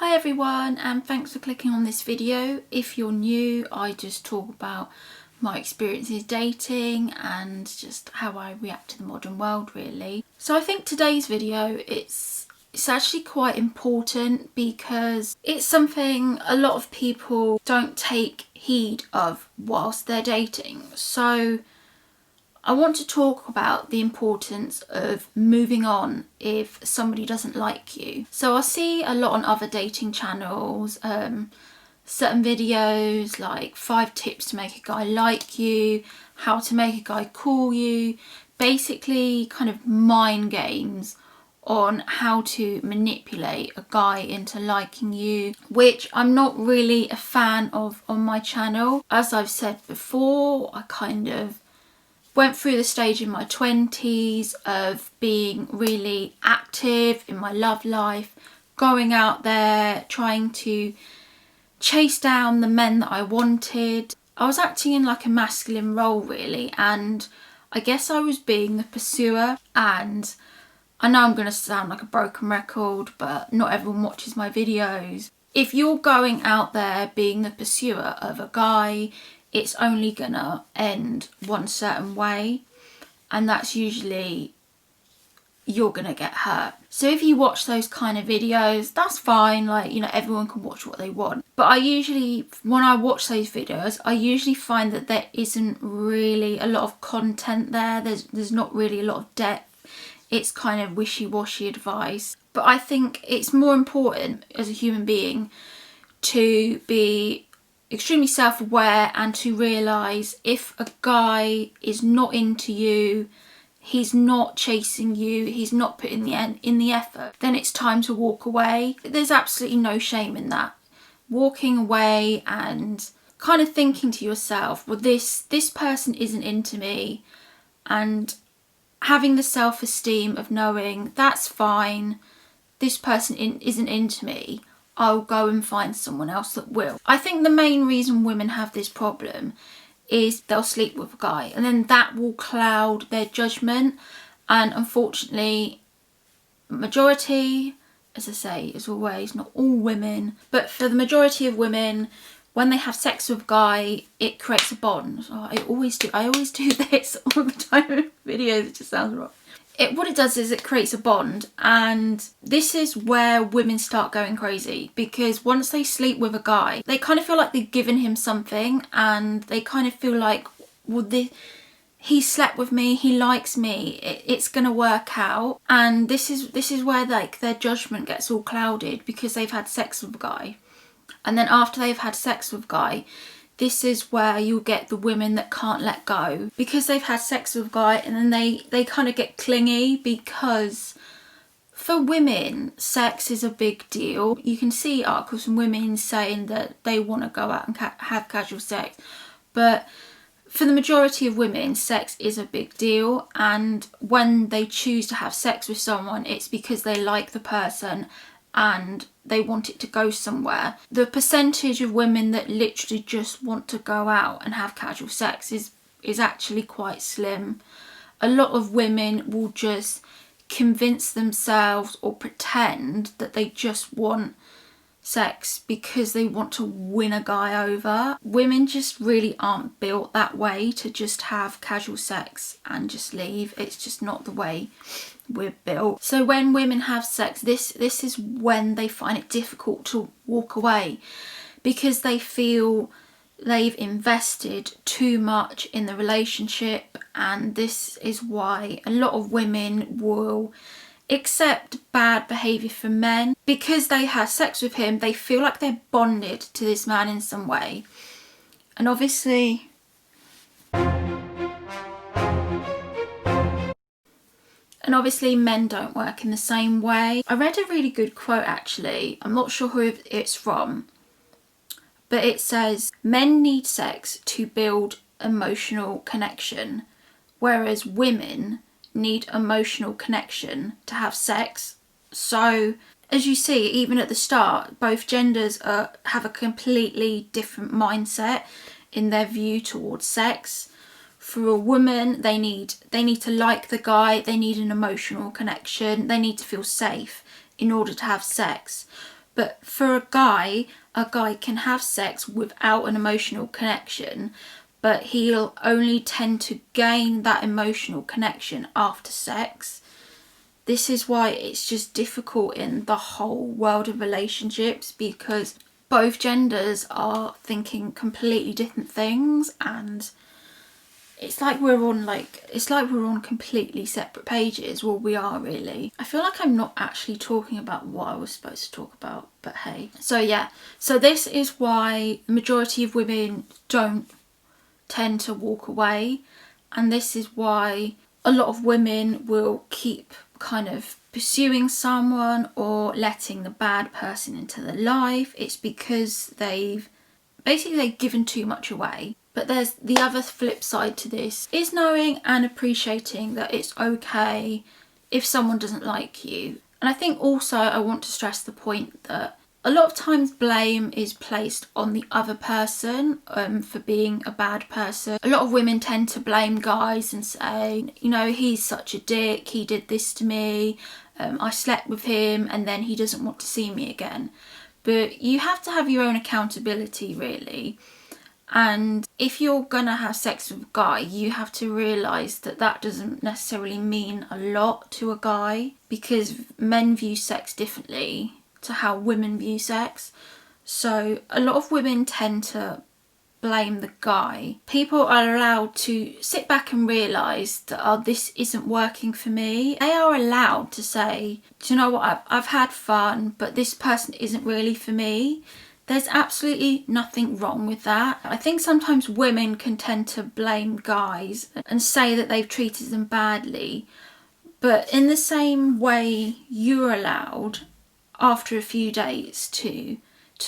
Hi everyone, and thanks for clicking on this video. If you're new, I just talk about my experiences dating and just how I react to the modern world really. So I think today's video, it's actually quite important because it's something a lot of people don't take heed of whilst they're dating. So I want to talk about the importance of moving on if somebody doesn't like you. So I see a lot on other dating channels, certain videos like 5 tips to make a guy like you, how to make a guy call you, basically kind of mind games on how to manipulate a guy into liking you, which I'm not really a fan of on my channel. As I've said before, I kind of went through the stage in my 20s of being really active in my love life, going out there, trying to chase down the men that I wanted. I was acting in like a masculine role really, and I guess I was being the pursuer. And I know I'm going to sound like a broken record, but not everyone watches my videos. If you're going out there being the pursuer of a guy, it's only gonna end one certain way, and that's usually you're gonna get hurt. So if you watch those kind of videos, that's fine, like, you know, everyone can watch what they want. But I usually, when I watch those videos, I usually find that there isn't really a lot of content there. There's not really a lot of depth. It's kind of wishy-washy advice. But I think it's more important as a human being to be extremely self-aware and to realise if a guy is not into you, he's not chasing you, he's not putting in the effort, then it's time to walk away. There's absolutely no shame in that. Walking away and kind of thinking to yourself, well, this person isn't into me, and having the self-esteem of knowing that's fine, this person isn't into me, I'll go and find someone else that will. I think the main reason women have this problem is they'll sleep with a guy and then that will cloud their judgment. And unfortunately, majority, as I say, as always, not all women, but for the majority of women, when they have sex with a guy, it creates a bond. Oh, I always do this all the time in videos, it just sounds wrong. What it does is it creates a bond, and this is where women start going crazy, because once they sleep with a guy, they kind of feel like they've given him something, and they kind of feel like, well, he slept with me, he likes me, it's gonna work out. And this is where like their judgment gets all clouded, because they've had sex with a guy, and then after they've had sex with a guy, this is where you'll get the women that can't let go because they've had sex with a guy, and then they kind of get clingy, because for women, sex is a big deal. You can see articles from women saying that they want to go out and have casual sex, but for the majority of women, sex is a big deal, and when they choose to have sex with someone, it's because they like the person and they want it to go somewhere. The percentage of women that literally just want to go out and have casual sex is actually quite slim. A lot of women will just convince themselves or pretend that they just want sex because they want to win a guy over. Women just really aren't built that way to just have casual sex and just leave. It's just not the way we're built. So when women have sex, this is when they find it difficult to walk away, because they feel they've invested too much in the relationship. And this is why a lot of women will accept bad behaviour from men. Because they have sex with him, they feel like they're bonded to this man in some way. And obviously men don't work in the same way. I read a really good quote actually, I'm not sure who it's from, but it says, men need sex to build emotional connection, whereas women need emotional connection to have sex. So as you see, even at the start, both genders have a completely different mindset in their view towards sex. For a woman, they need to like the guy, they need an emotional connection, they need to feel safe in order to have sex. But for a guy can have sex without an emotional connection, but he'll only tend to gain that emotional connection after sex. This is why it's just difficult in the whole world of relationships, because both genders are thinking completely different things, and it's like we're on completely separate pages. Well, we are really. I feel like I'm not actually talking about what I was supposed to talk about, but hey. So yeah, so this is why the majority of women don't tend to walk away, and this is why a lot of women will keep kind of pursuing someone or letting the bad person into their life. It's because they've given too much away. But there's the other flip side to this, is knowing and appreciating that it's okay if someone doesn't like you. And I think also I want to stress the point that a lot of times blame is placed on the other person for being a bad person. A lot of women tend to blame guys and say, you know, he's such a dick, he did this to me, I slept with him and then he doesn't want to see me again. But you have to have your own accountability, really. And if you're gonna have sex with a guy, you have to realise that that doesn't necessarily mean a lot to a guy, because men view sex differently to how women view sex. So a lot of women tend to blame the guy. People are allowed to sit back and realise that, oh, this isn't working for me. They are allowed to say, do you know what, I've had fun, but this person isn't really for me. There's absolutely nothing wrong with that. I think sometimes women can tend to blame guys and say that they've treated them badly, but in the same way you're allowed after a few days to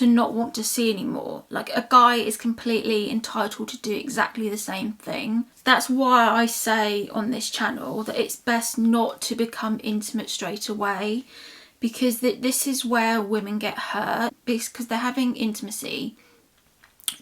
not want to see anymore. Like, a guy is completely entitled to do exactly the same thing. That's why I say on this channel that it's best not to become intimate straight away, because this is where women get hurt, because they're having intimacy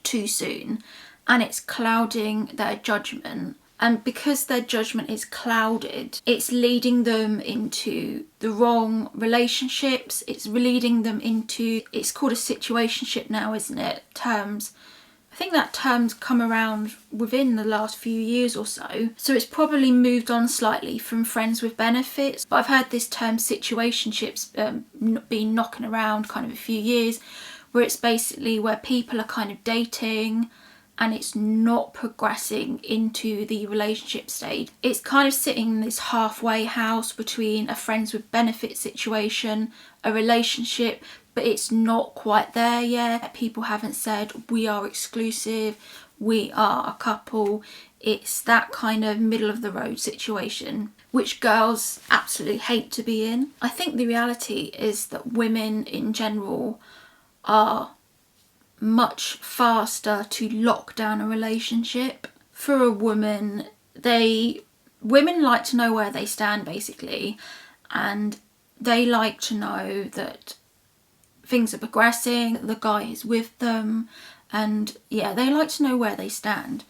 too soon and it's clouding their judgment. And because their judgment is clouded, it's leading them into the wrong relationships. It's leading them into, it's called a situationship now, isn't it? I think that term's come around within the last few years or so. So it's probably moved on slightly from friends with benefits. But I've heard this term situationships been knocking around kind of a few years, where it's basically where people are kind of dating and it's not progressing into the relationship stage. It's kind of sitting in this halfway house between a friends with benefit situation, a relationship, but it's not quite there yet. People haven't said, we are exclusive, we are a couple. It's that kind of middle of the road situation, which girls absolutely hate to be in. I think the reality is that women in general are much faster to lock down a relationship. For a woman, women like to know where they stand, basically, and they like to know that things are progressing, the guy is with them, and yeah, they like to know where they stand.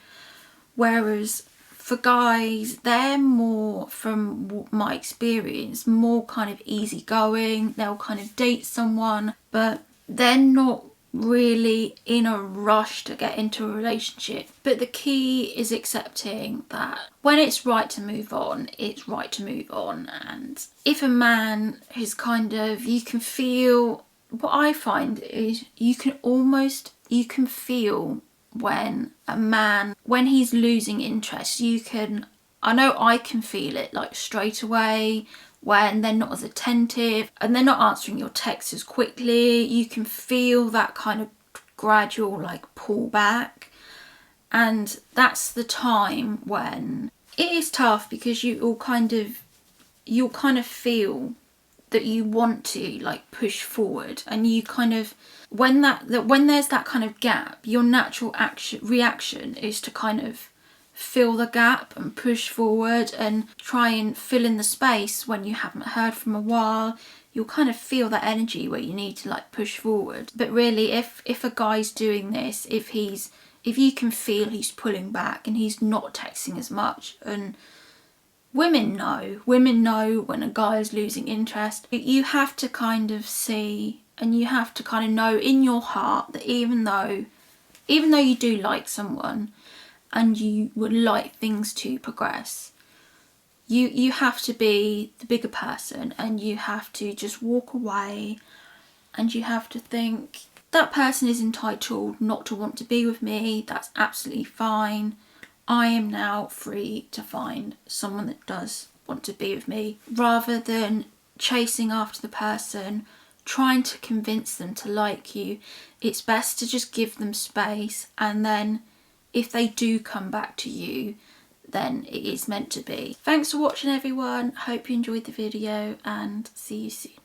Whereas for guys, they're more, from my experience, more kind of easygoing. They'll kind of date someone, but they're not really in a rush to get into a relationship. But the key is accepting that when it's right to move on, it's right to move on. And if a man is kind of, you can feel, what I find is you can feel when a man, when he's losing interest, I know I can feel it like straight away. When they're not as attentive and they're not answering your texts as quickly, you can feel that kind of gradual like pull back. And that's the time when it is tough, because you'll kind of feel that you want to like push forward, and you kind of, when there's that kind of gap, your natural reaction is to kind of fill the gap and push forward and try and fill in the space when you haven't heard from a while. You'll kind of feel that energy where you need to like push forward. But really, if a guy's doing this, if you can feel he's pulling back and he's not texting as much, and women know when a guy is losing interest, you have to kind of see and you have to kind of know in your heart that even though you do like someone and you would like things to progress, you have to be the bigger person, and you have to just walk away, and you have to think that person is entitled not to want to be with me. That's absolutely fine. I am now free to find someone that does want to be with me, rather than chasing after the person, trying to convince them to like you. It's best to just give them space, and then if they do come back to you, then it is meant to be. Thanks for watching, everyone. Hope you enjoyed the video, and see you soon.